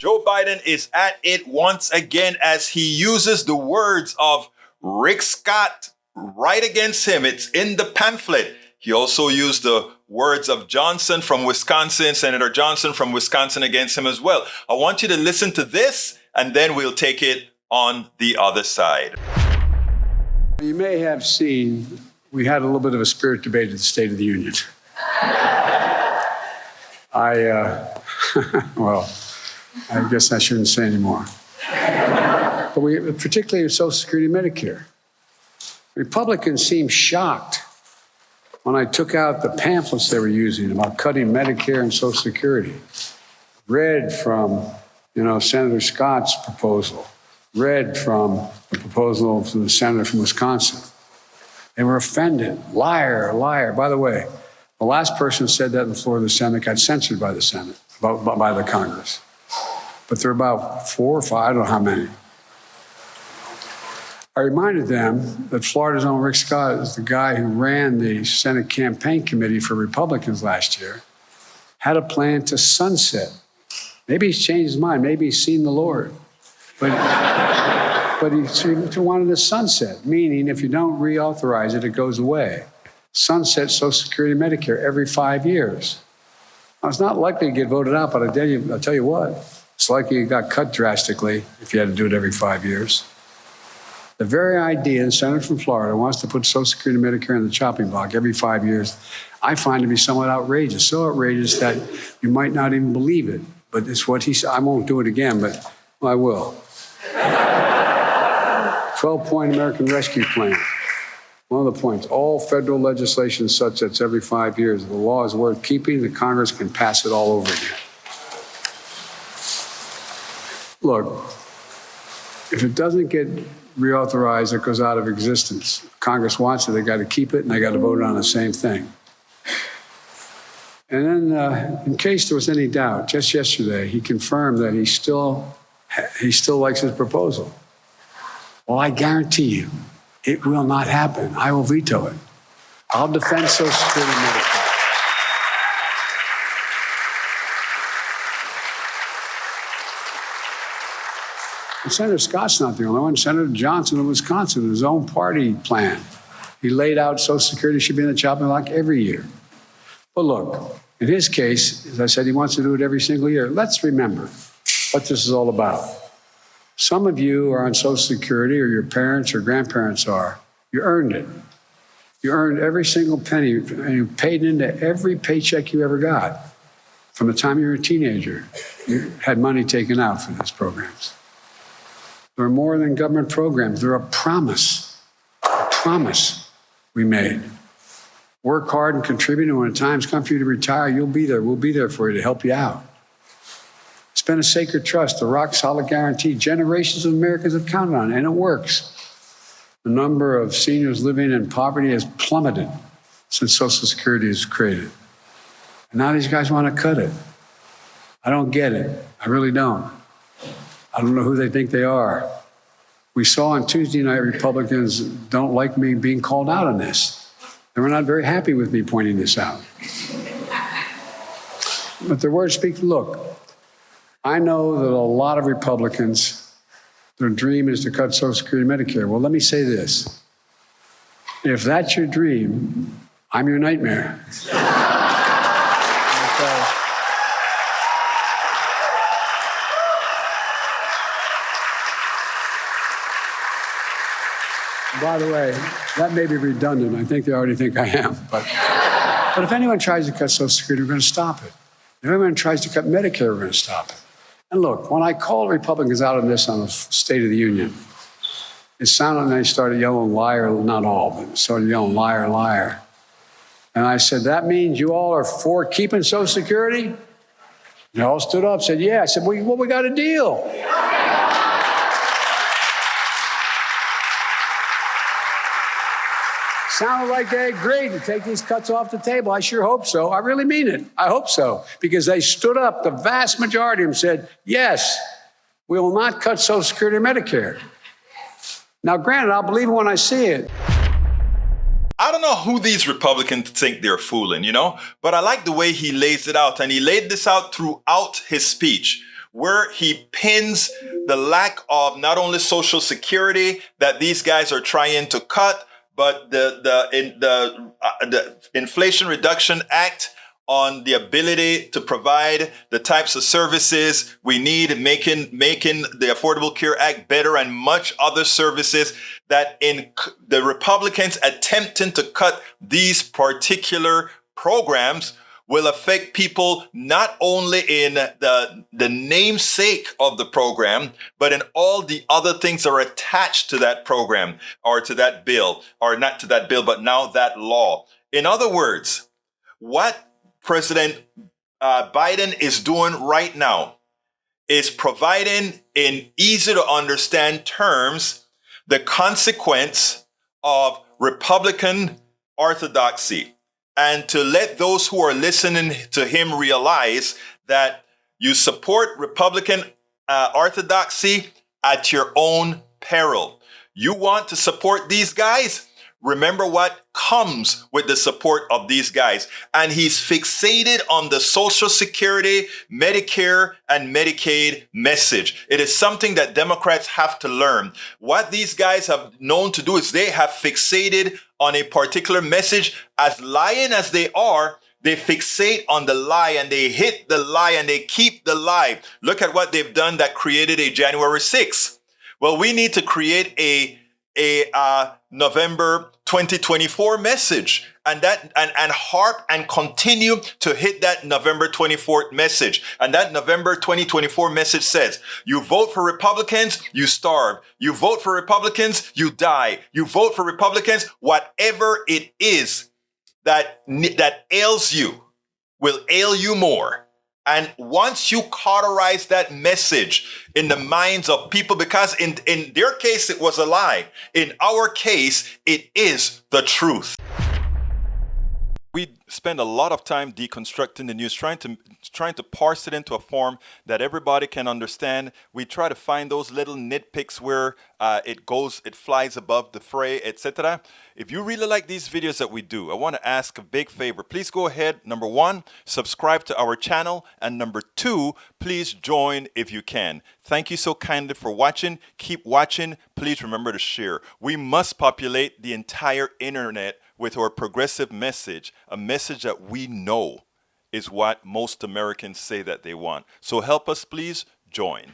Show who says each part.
Speaker 1: Joe Biden is at it once again as he uses the words of Rick Scott right against him. It's in the pamphlet. He also used the words of Johnson from Wisconsin, Senator Johnson from Wisconsin against him as well. I want you to listen to this, and then we'll take it on the other side.
Speaker 2: You may have seen we had a little bit of a spirit debate at the State of the Union. I guess I shouldn't say anymore. But particularly with Social Security and Medicare. Republicans seemed shocked when I took out the pamphlets they were using about cutting Medicare and Social Security. Read from, Senator Scott's proposal. Read from the proposal from the senator from Wisconsin. They were offended. Liar, liar. By the way, the last person who said that on the floor of the Senate got censored by the Senate, by the Congress. But there are about 4 or 5, I don't know how many. I reminded them that Florida's own Rick Scott is the guy who ran the Senate campaign committee for Republicans last year, had a plan to sunset. Maybe he's changed his mind. Maybe he's seen the Lord. But he wanted to sunset, meaning if you don't reauthorize it, it goes away. Sunset Social Security and Medicare every 5 years. Now, it's not likely to get voted out, but I'll tell you what. It's likely it got cut drastically if you had to do it every 5 years. The very idea the senator from Florida wants to put Social Security and Medicare in the chopping block every 5 years, I find to be somewhat outrageous. So outrageous that you might not even believe it. But it's what he said. I won't do it again, but I will. 12-point American Rescue Plan. One of the points, all federal legislation such that's every 5 years. The law is worth keeping. The Congress can pass it all over again. Look, if it doesn't get reauthorized, it goes out of existence. Congress wants it, they got to keep it, and they got to vote on the same thing. And then, in case there was any doubt, just yesterday, he confirmed that he still likes his proposal. Well, I guarantee you, it will not happen. I will veto it. I'll defend Social Security and Medicare. And Senator Scott's not the only one. Senator Johnson of Wisconsin, his own party plan. He laid out Social Security should be in the chopping block every year. But look, in his case, as I said, he wants to do it every single year. Let's remember what this is all about. Some of you are on Social Security, or your parents or grandparents are. You earned it. You earned every single penny, and you paid into every paycheck you ever got. From the time you were a teenager, you had money taken out for these programs. There are more than government programs. They're a promise we made. Work hard and contribute, and when the time's come for you to retire, you'll be there. We'll be there for you to help you out. It's been a sacred trust, a rock-solid guarantee generations of Americans have counted on, and it works. The number of seniors living in poverty has plummeted since Social Security was created. And now these guys want to cut it. I don't get it. I really don't. I don't know who they think they are. We saw on Tuesday night Republicans don't like me being called out on this. They were not very happy with me pointing this out. But their words speak. Look, I know that a lot of Republicans, their dream is to cut Social Security and Medicare. Well, let me say this. If that's your dream, I'm your nightmare. By the way, that may be redundant. I think they already think I am. But if anyone tries to cut Social Security, we're going to stop it. If anyone tries to cut Medicare, we're going to stop it. And look, when I called Republicans out on this on the State of the Union, it sounded like they started yelling liar, not all, but started yelling liar, liar. And I said, that means you all are for keeping Social Security? They all stood up, said, yeah. I said, well, we got a deal. Sounded like they agreed to take these cuts off the table. I sure hope so. I really mean it. I hope so. Because they stood up, the vast majority of them said, yes, we will not cut Social Security or Medicare. Now, granted, I'll believe it when I see it.
Speaker 1: I don't know who these Republicans think they're fooling, but I like the way he lays it out. And he laid this out throughout his speech. where he pins the lack of not only Social Security that these guys are trying to cut, but the Inflation Reduction Act on the ability to provide the types of services we need, making the Affordable Care Act better, and much other services that in the Republicans attempting to cut these particular programs will affect people not only in the namesake of the program, but in all the other things that are attached to that program or to that bill, or not to that bill, but now that law. In other words, what President Biden is doing right now is providing in easy to understand terms the consequence of Republican orthodoxy, and to let those who are listening to him realize that you support Republican orthodoxy at your own peril. You want to support these guys? Remember what comes with the support of these guys. And he's fixated on the Social Security, Medicare, and Medicaid message. It is something that Democrats have to learn. What these guys have known to do is they have fixated on a particular message. As lying as they are, they fixate on the lie, and they hit the lie, and they keep the lie. Look at what they've done that created a January 6th. Well, we need to create a November 2024 message, and harp and continue to hit that November 24th message. And that November 2024 message says, you vote for Republicans, you starve. You vote for Republicans, you die. You vote for Republicans, whatever it is that ails you will ail you more. And once you cauterize that message in the minds of people, because in their case, it was a lie. In our case, it is the truth. We spend a lot of time deconstructing the news, trying to parse it into a form that everybody can understand. We try to find those little nitpicks where it flies above the fray, etc. If you really like these videos that we do, I want to ask a big favor. Please go ahead. Number one, subscribe to our channel. And number two, please join if you can. Thank you so kindly for watching. Keep watching. Please remember to share. We must populate the entire internet with our progressive message, a message that we know is what most Americans say that they want. So help us, please join.